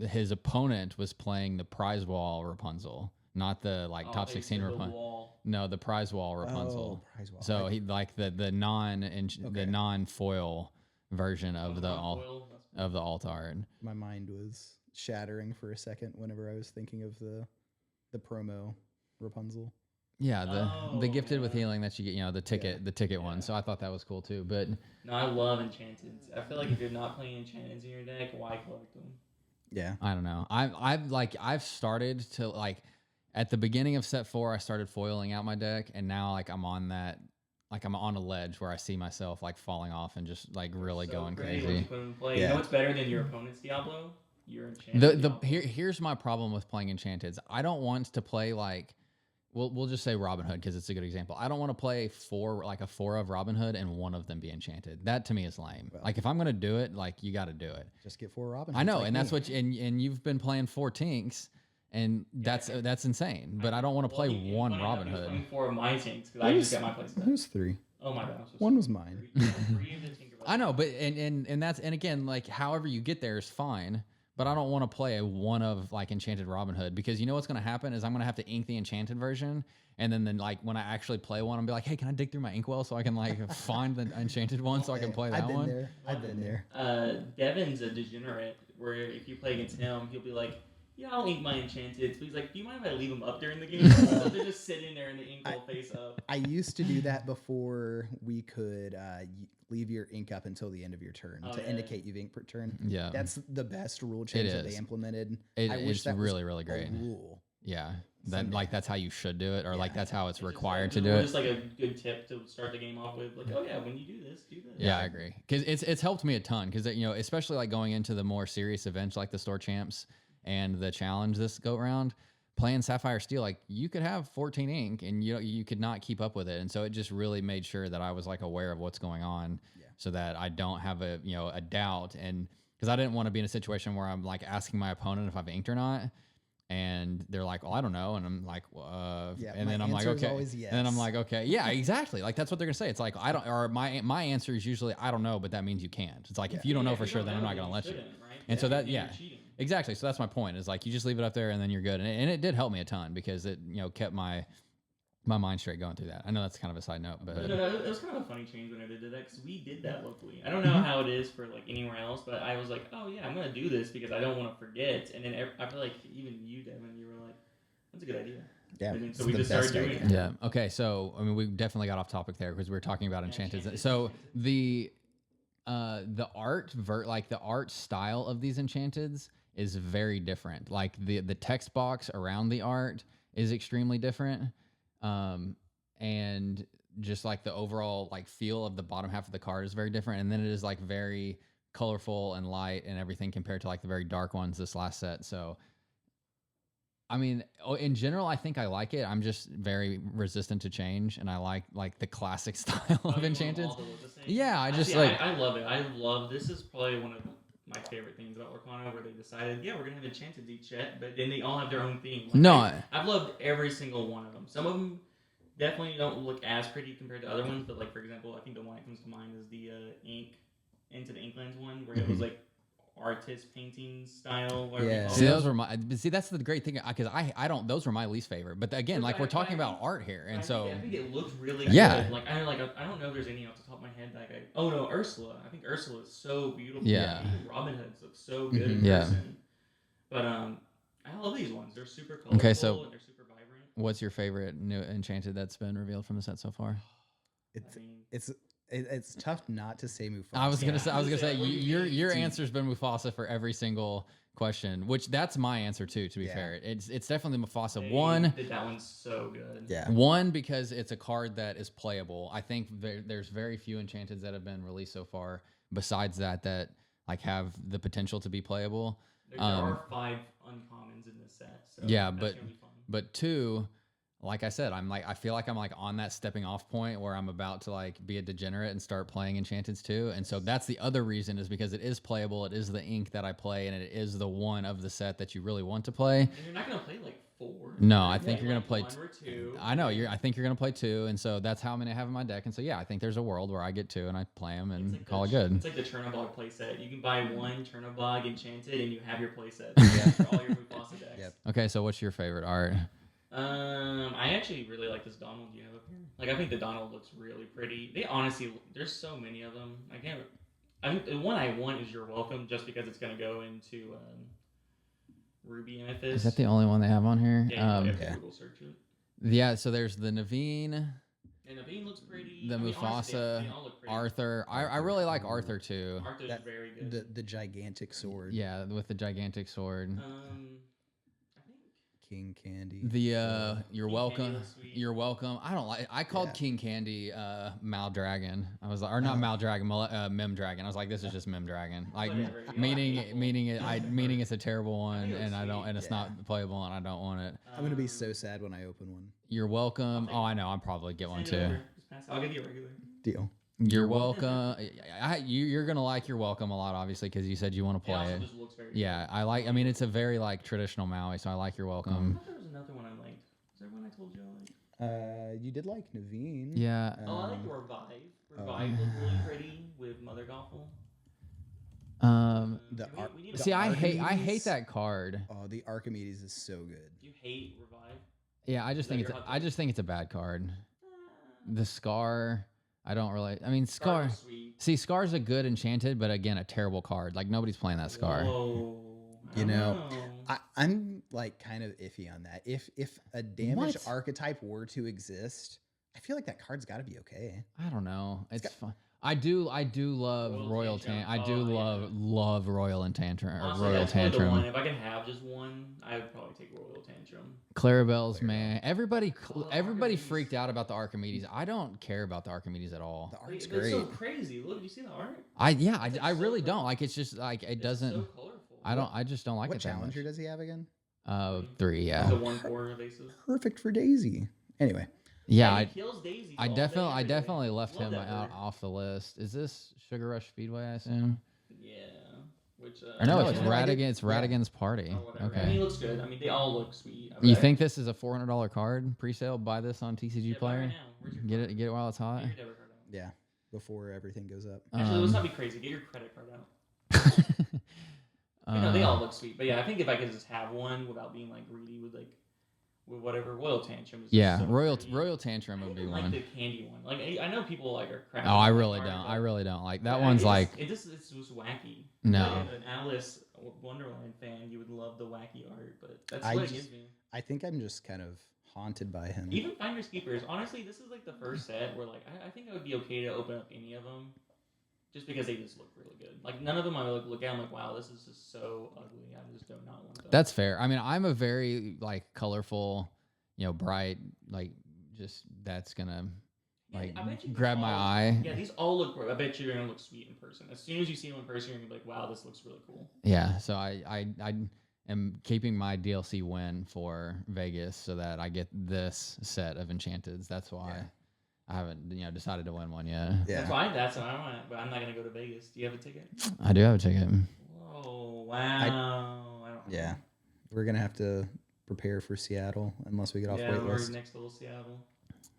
his opponent was playing the prize wall Rapunzel, not the Oh, top they 16 said the Rapunzel. wall. No, the prize wall Rapunzel. Oh, prize wall. So he like the Okay. non foil version of the Foil, that's cool. of the alt art. My mind was shattering for a second whenever I was thinking of the promo Rapunzel. Yeah, the gifted with yeah. healing that you get, the ticket one. So I thought that was cool too. But No, I love enchanteds. I feel like if you're not playing enchanteds in your deck, why collect them? Yeah. I don't know. I've started to like at the beginning of set 4, I started foiling out my deck, and now like I'm on a ledge where I see myself like falling off and just like really So going great when crazy. you put them in play. Yeah. You know what's better than your opponent's Diablo? Your enchanted The Diablo. here's my problem with playing enchanteds. I don't want to play like we'll just say Robin Hood because it's a good example. I don't want to play 4 of Robin Hood and one of them be enchanted. That to me is lame. Well- Like if I'm gonna do it, like you got to do it. Just get 4 Robin. I know, Hoods like and that's me. what and you've been playing 4 Tinks, and that's insane. But I don't want to play Well, one funny Robin enough, he was Hood. playing 4 of my tanks because I just got my place It was 3. Oh my gosh. One was mine. 3 of the Tinkerbell I know, but and that's and again, like however you get there is fine. But I don't want to play a one of like Enchanted Robin Hood because you know what's going to happen is I'm going to have to ink the enchanted version, and then like when I actually play one, I'll be like, hey, can I dig through my inkwell so I can like find the enchanted one so I can play that one? I've been there. Devin's a degenerate where if you play against him, he'll be like, yeah, I'll ink my enchanted. So he's like, do you mind if I leave them up during the game? So they're just sitting there in the inkwell face up. I used to do that before we could leave your ink up until the end of your turn to indicate you've inked per turn. Yeah, that's the best rule change that they implemented. I wish it's that really was really great. A rule. Yeah, that like that's how you should do it, or like that's how it's required to do it. it. Just like a good tip to start the game off with, like, oh yeah, when you do this, do this. Yeah, I agree because it's helped me a ton because you know especially like going into the more serious events like the store champs and the challenge this go round. Playing Sapphire Steel, like you could have 14 ink and you could not keep up with it, and so it just really made sure that I was like aware of what's going on, so that I don't have a a doubt, and because I didn't want to be in a situation where I'm like asking my opponent if I've inked or not, and they're like, well, I don't know, and I'm like, and then I'm like, okay, and then I'm like, okay, yeah, exactly, like that's what they're gonna say. It's like I don't, or my answer is usually I don't know, but that means you can't. It's like if you don't know for sure, then I'm not gonna let you. Right? And so that exactly. So that's my point. Is like you just leave it up there and then you're good. And it did help me a ton because it kept my mind straight going through that. I know that's kind of a side note, but no, it was kind of a funny change when I did that because we did that locally. I don't know how it is for like anywhere else, but I was like, oh yeah, I'm gonna do this because I don't want to forget. And then I feel like even you, Devin, you were like, that's a good idea. Yeah. And then, so we just started doing it. Yeah. Okay. So I mean, we definitely got off topic there because we were talking about enchanted. So the art the art style of these enchanteds is very different. Like the text box around the art is extremely different. And just like the overall like feel of the bottom half of the card is very different. And then it is like very colorful and light and everything compared to like the very dark ones this last set. So I mean, in general, I think I like it. I'm just very resistant to change, and I like the classic style of enchanted. Yeah, I just like. I love it. I love this. Is probably one of my favorite things about Lorcana, where they decided, yeah, we're gonna have enchanted each set, but then they all have their own theme. Like, no, I've loved every single one of them. Some of them definitely don't look as pretty compared to other ones, but like for example, I think the one that comes to mind is the ink Into the Inklands one, where it was like artist painting style. See, those were my. See, that's the great thing because I don't. Those were my least favorite. But again, like we're talking about art here, and I think it looks really yeah. good. Like I don't know if there's any off the top of my head. Like oh no, Ursula. I think Ursula is so beautiful. Yeah. Even Robin Hood's look so good in person. But I love these ones. They're super colorful. Okay, so and they're super vibrant. What's your favorite new enchanted that's been revealed from the set so far? It's tough not to say Mufasa. I was gonna say your answer's been Mufasa for every single question, which that's my answer too. To be fair, it's definitely Mufasa. That one's so good. Yeah. One because it's a card that is playable. I think there's very few enchanteds that have been released so far. Besides that like have the potential to be playable. There are 5 uncommons in this set. So yeah, that's gonna be fun. but 2. Like I said, I feel like I'm like on that stepping off point where I'm about to like be a degenerate and start playing enchanteds too. And so that's the other reason is because it is playable. It is the ink that I play, and it is the one of the set that you really want to play. And you're not gonna play like 4. No, I think you're gonna play 1 or 2. I know I think you're gonna play 2, and so that's how many I have in my deck. And so yeah, I think there's a world where I get 2 and I play them and like call it good. It's like the Chernobog playset. You can buy 1 Chernobog enchanted, and you have your playset for all your Mufasa decks. Yep. Okay, so what's your favorite art? I actually really like this Donald you have up here. Like, I think the Donald looks really pretty. They honestly, there's so many of them. The one I want is You're Welcome, just because it's gonna go into Ruby Amethyst. Is that the only one they have on here? Yeah, Google search it. Yeah, so there's the Naveen. And Naveen looks pretty. The Mufasa, they all look pretty. Arthur. I really like Arthur too. Arthur's very good. The gigantic sword. Yeah, with the gigantic sword. I think King Candy. The You're King Welcome. Candy looks sweet. You're Welcome. I don't like. I called King Candy Mal Dragon. I was like, or not Mal Dragon, Mem Dragon. I was like, this is just Mem Dragon. Like meaning it's a terrible one, and I don't, and it's not playable, and I don't want it. I'm gonna be so sad when I open one. You're Welcome. Oh, I know. I'll probably get one too. I'll give you a regular. Deal. You're Welcome. You're gonna like You're Welcome a lot, obviously, because you said you want to play it. Just looks very Yeah, I mean, it's a very like traditional Maui, so I like You're Welcome. I thought there was another one I liked. Was there one I told you I liked? You did like Naveen. Yeah. Oh, I like Revive. Revive looked really pretty with Mother Gothel. The We need See, I hate Archimedes? that card. Oh, the Archimedes is so good. Do you hate Revive? Yeah, I just think it's a bad card. The Scar, I don't really. I mean, Scar. was sweet. See, Scar's a good enchanted, but again, a terrible card. Like nobody's playing that Scar. Whoa. You know, I'm like kind of iffy on that. If a damage archetype were to exist, I feel like that card's got to be okay. I don't know. It's fun. I do love Royal Tantrum. I do love Royal Tantrum. Honestly, Royal that's probably the Tantrum. one. If I can have just one, I would probably take Royal Tantrum. Clarabelle's, man. Everybody Archimedes. freaked out about the Archimedes. I don't care about the Archimedes at all. The art's It's great. so crazy. Look, you see the art? I so really pretty. don't. Like it's just like it doesn't. So colorful. I just don't like What it that much. challenger does he have again? 3, yeah. The 1/4 evasive. Perfect for Daisy. Anyway, Yeah, he kills daisies I all day, every day. definitely left Love him that out bird. off the list. Is this Sugar Rush Speedway, I assume? Yeah. Which Or no, No, it's it's not. It's Radigan's Party. or whatever. Okay. I mean, he looks good. I mean, they all look sweet. You think this is a $400 card pre-sale? Buy this on TCG Yeah, buy Player. right now. Where's your Get card? it while it's hot. Get your debit card out. yeah, before everything goes up. Actually, let's not be crazy. Get your credit card out. You know, they all look sweet. But yeah, I think if I could just have one without being like greedy with whatever Royal Tantrum is. Yeah, so Royal pretty. Tantrum I would be even one. like the candy one. Like I know people like are crapping. Oh, I on that really card, don't. but I really don't like that yeah, one's it like just it's just wacky. No. Like, an Alice Wonderland fan, you would love the wacky art, but that's I what just- it gives me. I think I'm just kind of haunted by him. Even Finders Keepers, honestly, this is like the first set where like I think I would be okay to open up any of them, just because they just look really good. Like none of them I would look at. I'm like, wow, this is just so ugly. I just do not want them. That's fair. I mean, I'm a very like colorful, bright, like just that's gonna like I bet you grab these my all- eye. Yeah, these all look. I bet you're gonna look sweet in person. As soon as you see them in person, you're gonna be like, wow, this looks really cool. Yeah, so I am keeping my DLC win for Vegas so that I get this set of enchanteds. That's why Yeah. I haven't decided to win one yet. Yeah. That's what I want. But I'm not gonna go to Vegas. Do you have a ticket? I do have a ticket. Whoa! Wow! I don't. Yeah, we're gonna have to prepare for Seattle unless we get off Yeah, we're waitlist. next to Seattle.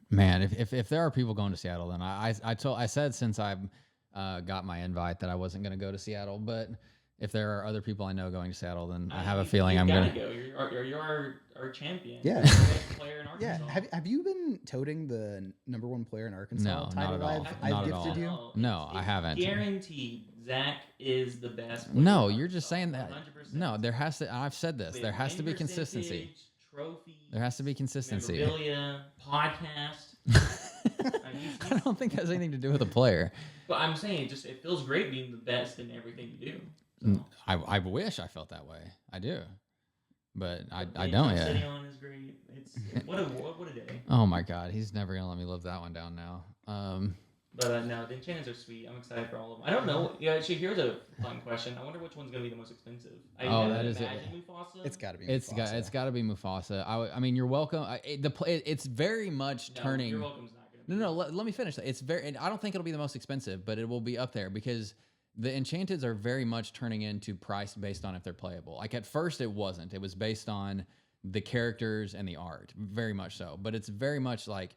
Man, if there are people going to Seattle, then I said since I've got my invite that I wasn't going to go to Seattle, but if there are other people I know going to Seattle, then I have a feeling I'm gonna going to go. You're our champion. Yeah. You're the best player in Yeah, Arkansas. have you been toting the #1 player in Arkansas No, not title? at all. I've Not at gifted all. you. No, I haven't. Guaranteed, Zach is the best. player No, in you're just Arkansas, saying that. 100%. No, there has to. I've said this. With There has to be win consistency. percentage, Trophies. There has to be consistency. Memorabilia, podcast. I don't think that has anything to do with a player. But I'm saying, it feels great being the best in everything you do. So. I wish I felt that way. I do, but I Being don't on yet. City on is great. It's what a day. Oh my God, he's never gonna let me live that one down now. But no, the enchantments are sweet. I'm excited for all of them. I don't know. Yeah, actually, here's a fun question. I wonder which one's gonna be the most expensive. That is it. Mufasa. It's got to be. It's got to be Mufasa. I mean, you're welcome. It's very much No, turning. Your welcome's not gonna. Be No, let me finish. It's very. And I don't think it'll be the most expensive, but it will be up there because the enchanteds are very much turning into price based on if they're playable. Like at first, it wasn't. It was based on the characters and the art, very much so. But it's very much like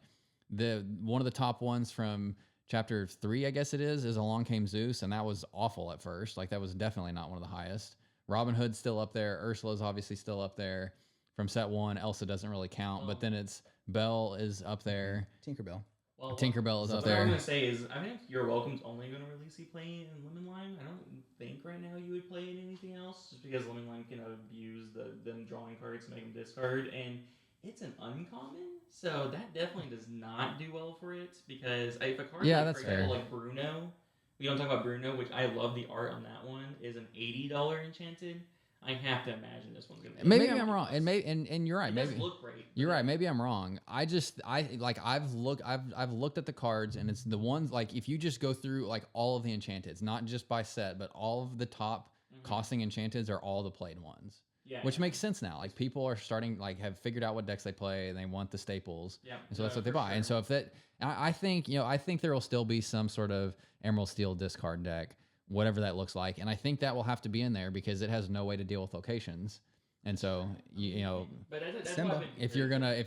one of the top ones from chapter 3, I guess it is Along Came Zeus, and that was awful at first. Like that was definitely not one of the highest. Robin Hood's still up there. Ursula's obviously still up there. From set 1, Elsa doesn't really count, but then it's Belle is up there. Tinkerbell. Well, Tinkerbell is up what I'm there. gonna say is, I think Your Welcome's only gonna release you play in Lemon Lime. I don't think right now you would play in anything else, just because Lemon Lime can abuse them drawing cards to make them discard, and it's an uncommon, so that definitely does not do well for it. Because if a card, That's for example, fair. like Bruno, we don't talk about Bruno, which I love the art on that one, is an $80 enchanted. I have to imagine this one's gonna be. Maybe I'm wrong, and you're right. It Maybe does look great. you're right. Maybe I'm wrong. I've looked at the cards, and it's the ones like if you just go through like all of the enchanteds, not just by set, but all of the top costing enchanteds are all the played ones. Yeah, Which makes sense now. Like people are starting have figured out what decks they play, and they want the staples. Yeah, And so that's what they for buy. And sure. so if I think there will still be some sort of Emerald Steel discard deck, whatever that looks like, and I think that will have to be in there because it has no way to deal with locations. And so you know But that's Simba. what I've been if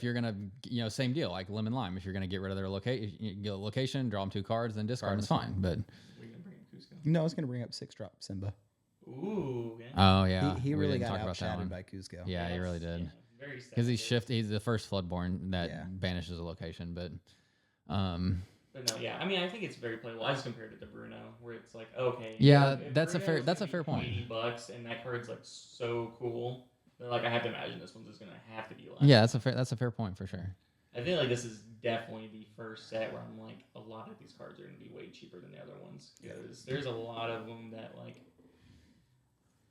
you're gonna same deal like lemon lime. If you're gonna get rid of their location, draw them 2 cards, then discard them. It's fine. But We're gonna bring up Cusco. No, I was gonna bring up 6-drop Simba. Ooh, yeah. oh yeah, He we really didn't got talk about that outshadowed one. by Cusco. Yeah, he really did. Very Because sad. he's the first Floodborn that Yeah. banishes a location. But But no, yeah. I mean, I think it's very playable. I just compared it to Bruno, where it's like, okay, Yeah, if that's a Bruno's fair gonna be point. $80, and that card's like so cool. But like, I have to imagine this one's just gonna have to be less. yeah, that's a fair point for sure. I feel like this is definitely the first set where I'm like, a lot of these cards are gonna be way cheaper than the other ones because there's a lot of them that like.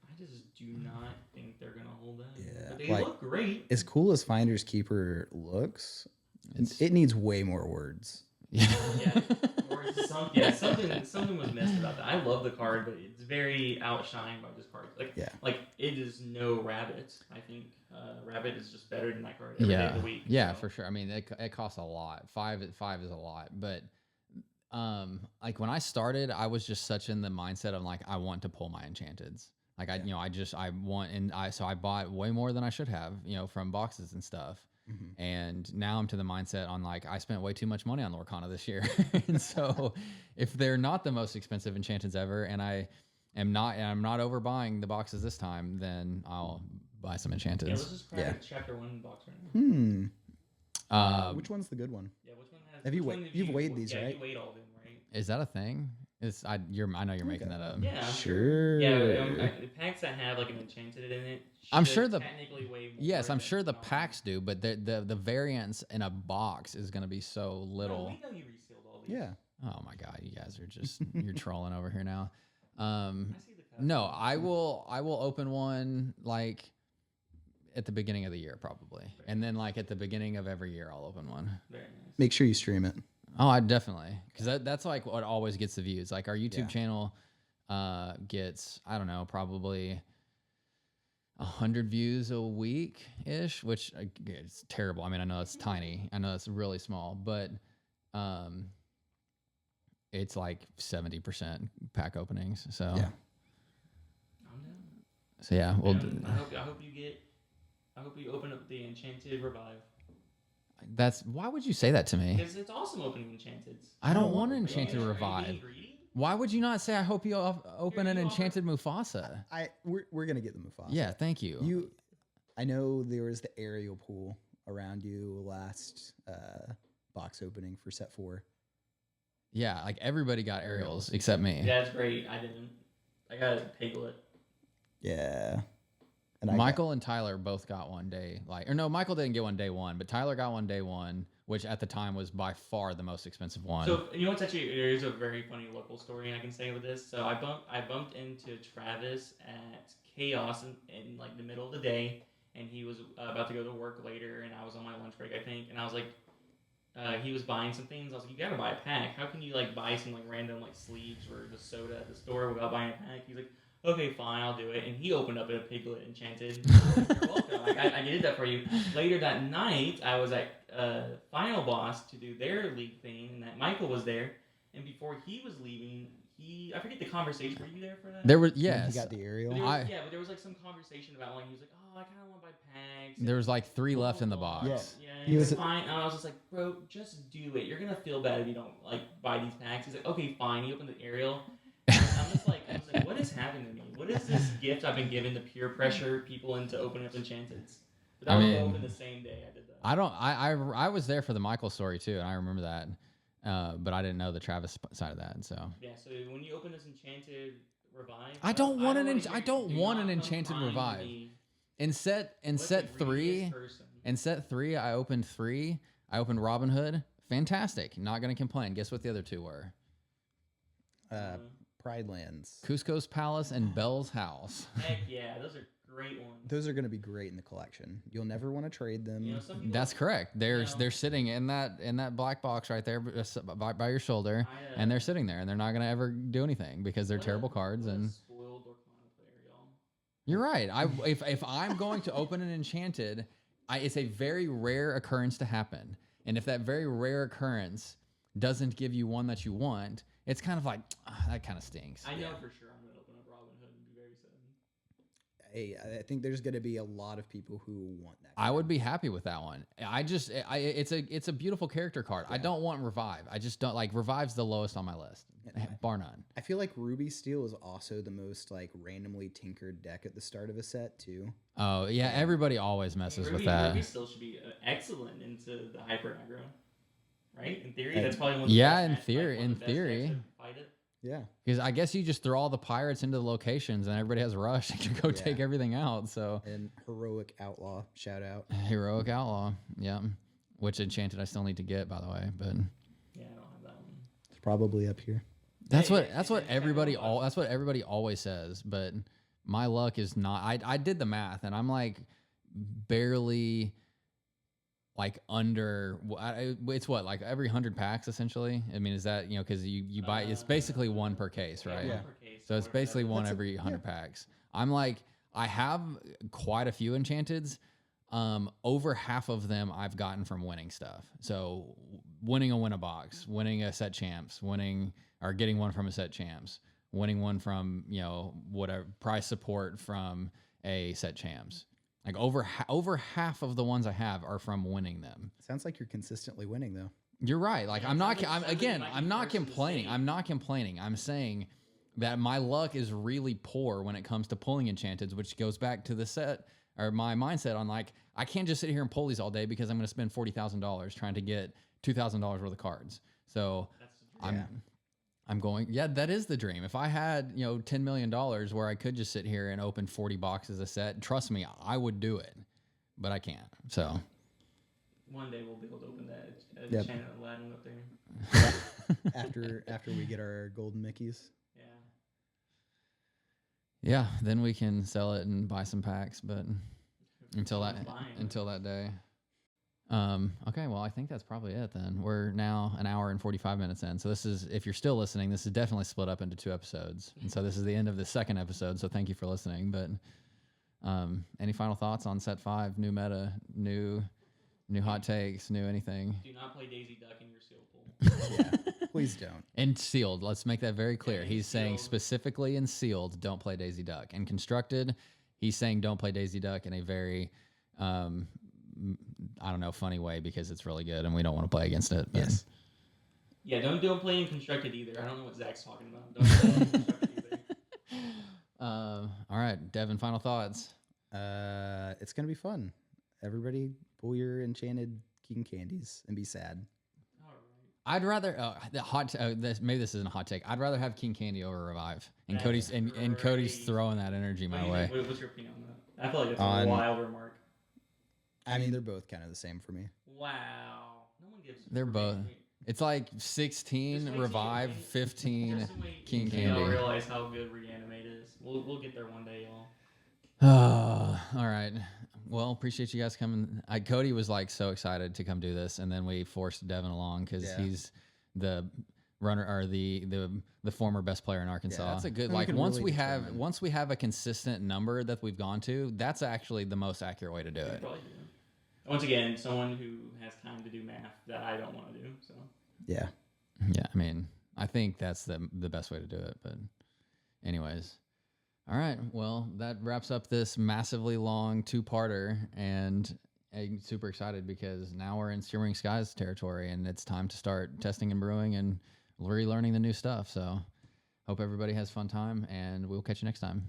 I just do not think they're gonna hold up. Yeah, But they like, look great. As cool as Finders Keeper looks, it needs way more words. Yeah. Something was missed about that. I love the card, but it's very outshined by this card. Like it is no Rabbit. I think Rabbit is just better than that card every day of the week. Yeah, so. for sure. I mean, it costs a lot. Five is a lot, but like when I started, I was just such in the mindset of like I want to pull my enchanteds. Like I want, and I bought way more than I should have, from boxes and stuff. Mm-hmm. And now I'm to the mindset on like I spent way too much money on Lorcana this year, and so if they're not the most expensive enchanteds ever, and I'm not overbuying the boxes this time, then I'll buy some enchanteds. Yeah, let's just crack chapter 1 box right now. Which one's the good one? Yeah, which one has? Have you've weighed these, right? You weighed all of them, right? Is that a thing? I know you're making that up. Yeah, I'm sure. Yeah, the packs that have like an enchanted in it. I'm sure technically weigh more. Yes, I'm sure the than packs do, but the variance in a box is going to be so little. No, we know you resealed all these. Yeah. Oh my god, you guys are just you're trolling over here now. I see the customs. No, I will open one like at the beginning of the year probably, and then like at the beginning of every year I'll open one. Very nice. Make sure you stream it. Oh, I definitely, because that's like what always gets the views. Like our YouTube channel gets, I don't know, probably 100 views a week ish, which it's terrible. I mean, I know it's tiny, I know it's really small, but it's like 70% pack openings. So I'm down. So yeah, well, I hope you open up the Enchanted Revive. why would you say that to me? Because it's awesome opening Enchanteds. I don't want an Are you Enchanted being Revive. greedy? Why would you not say I hope you open an Enchanted Mufasa? We're gonna get the Mufasa. Yeah, thank you. I know there was the aerial pool around you last box opening for set 4. Yeah, like everybody got aerials except me. Yeah, that's great. I didn't. I got a Piglet. Yeah. And Michael and Tyler both got one day, Michael didn't get one day one, but Tyler got one day one, which at the time was by far the most expensive one. So you know what's actually there's a very funny local story I can say with this. So I bumped into Travis at Chaos in like the middle of the day, and he was about to go to work later, and I was on my lunch break I think, and I was like, he was buying some things. I was like, you gotta buy a pack. How can you like buy some like random like sleeves or the soda at the store without buying a pack? He's like, okay, fine, I'll do it. And he opened up a Piglet Enchanted. You're welcome. I did that for you. Later that night, I was at Final Boss to do their league thing, and that Michael was there. And before he was leaving, I forget the conversation. Were you there for that? There was, yes. He got the aerial. But there was like some conversation about like he was like, oh, I kind of want to buy packs. There was like 3 left in the box. Yeah. Yeah, he was fine. And I was just like, bro, just do it. You're gonna feel bad if you don't like buy these packs. He's like, okay, fine. He opened the aerial. I was like, what is happening to me? What is this gift I've been given to peer pressure people into opening up Enchanteds? But that was open the same day I did that. I was there for the Michael story too, and I remember that, but I didn't know the Travis side of that. So yeah, so when you open this Enchanted Revive, I don't want an Enchanted Revive. In set 3, I opened 3. I opened Robin Hood. Fantastic. Not gonna complain. Guess what the other 2 were? Pride Lands. Cusco's Palace and Bell's House. Heck yeah, those are great ones. Those are going to be great in the collection. You'll never want to trade them. You know, some people, That's correct. They're sitting in that black box right there by your shoulder, and they're sitting there, and they're not going to ever do anything because they're terrible cards. And spoiled Lorcana player, y'all. You're right. If I'm going to open an Enchanted, it's a very rare occurrence to happen, and if that very rare occurrence doesn't give you one that you want, it's kind of like that kind of stinks. I know for sure I'm gonna open up Robin Hood and be very sad. hey, I think there's going to be a lot of people who want that. I would be happy with that one. It's a beautiful character card. I don't want Revive. I just don't like Revive's the lowest on my list, bar none. I feel like Ruby Steel is also the most like randomly tinkered deck at the start of a set too. Oh yeah, everybody always messes with that. Ruby still should be excellent into the hyper aggro, right? In theory, that's probably one of the yeah. best In theory. Fight it. Yeah, Because I guess you just throw all the pirates into the locations and everybody has rush and can go take everything out. So and Heroic Outlaw, shout out. Heroic Outlaw, yeah. Which enchanted I still need to get, by the way. But yeah, I don't have that one. It's probably up here. that's what everybody always says. But my luck is not. I did the math and I'm like barely like under. It's what, like every 100 packs essentially. I mean, is that, you know, because you buy, it's basically one per case, right? Yeah. So it's basically one every 100 packs. I'm like, I have quite a few enchanteds. Over half of them I've gotten from winning stuff. So winning a win-a-box, winning a set champs, winning or getting one from a set champs, winning one from, you know, whatever price support from a set champs. Like over half of the ones I have are from winning them. Sounds like you're consistently winning though. You're right. Like I'm not complaining. I'm not complaining. I'm saying that my luck is really poor when it comes to pulling enchanteds, which goes back to the set or my mindset on like, I can't just sit here and pull these all day because I'm going to spend $40,000 trying to get $2,000 worth of cards. So I'm going, yeah, that is the dream. If I had, you know, $10 million where I could just sit here and open 40 boxes a set, trust me, I would do it, but I can't. So one day we'll be able to open that Enchanted Aladdin up there. after we get our golden Mickeys. Yeah, then we can sell it and buy some packs, but until that day. Okay, well, I think that's probably it then. We're now an hour and 45 minutes in. So this is, if you're still listening, this is definitely split up into 2 episodes. And so this is the end of the second episode, so thank you for listening. But any final thoughts on set 5, new meta, new hot takes, new anything? Do not play Daisy Duck in your seal pool. Yeah, please don't. And sealed, let's make that very clear. Yeah, he's saying specifically in sealed, don't play Daisy Duck. And constructed, he's saying don't play Daisy Duck in a very I don't know, funny way because it's really good and we don't want to play against it. But. Yes. Yeah, don't play in constructed either. I don't know what Zach's talking about. Don't play in constructed either. All right, Devin, final thoughts. It's gonna be fun. Everybody pull your enchanted king candies and be sad. All right. I'd rather maybe this isn't a hot take. I'd rather have King Candy over Revive. And Cody's Cody's throwing that energy my way. What's your opinion on that? I feel like that's a wild remark. I mean, they're both kind of the same for me. Wow. No one gives. They're both. It's like 16 Revive, 15 King Candy. I don't realize how good Reanimate is. We'll get there one day, y'all. All right. Well, appreciate you guys coming. Cody was like so excited to come do this, and then we forced Devin along because he's the runner or the former best player in Arkansas. Yeah, that's a good like once we have a consistent number that we've gone to, that's actually the most accurate way to do it. Probably do. Once again, someone who has time to do math that I don't want to do. So yeah. I mean, I think that's the best way to do it. But anyways. All right. Well, that wraps up this massively long 2-parter, and I'm super excited because now we're in Shimmering Skies territory, and it's time to start testing and brewing and relearning the new stuff. So, hope everybody has fun time, and we'll catch you next time.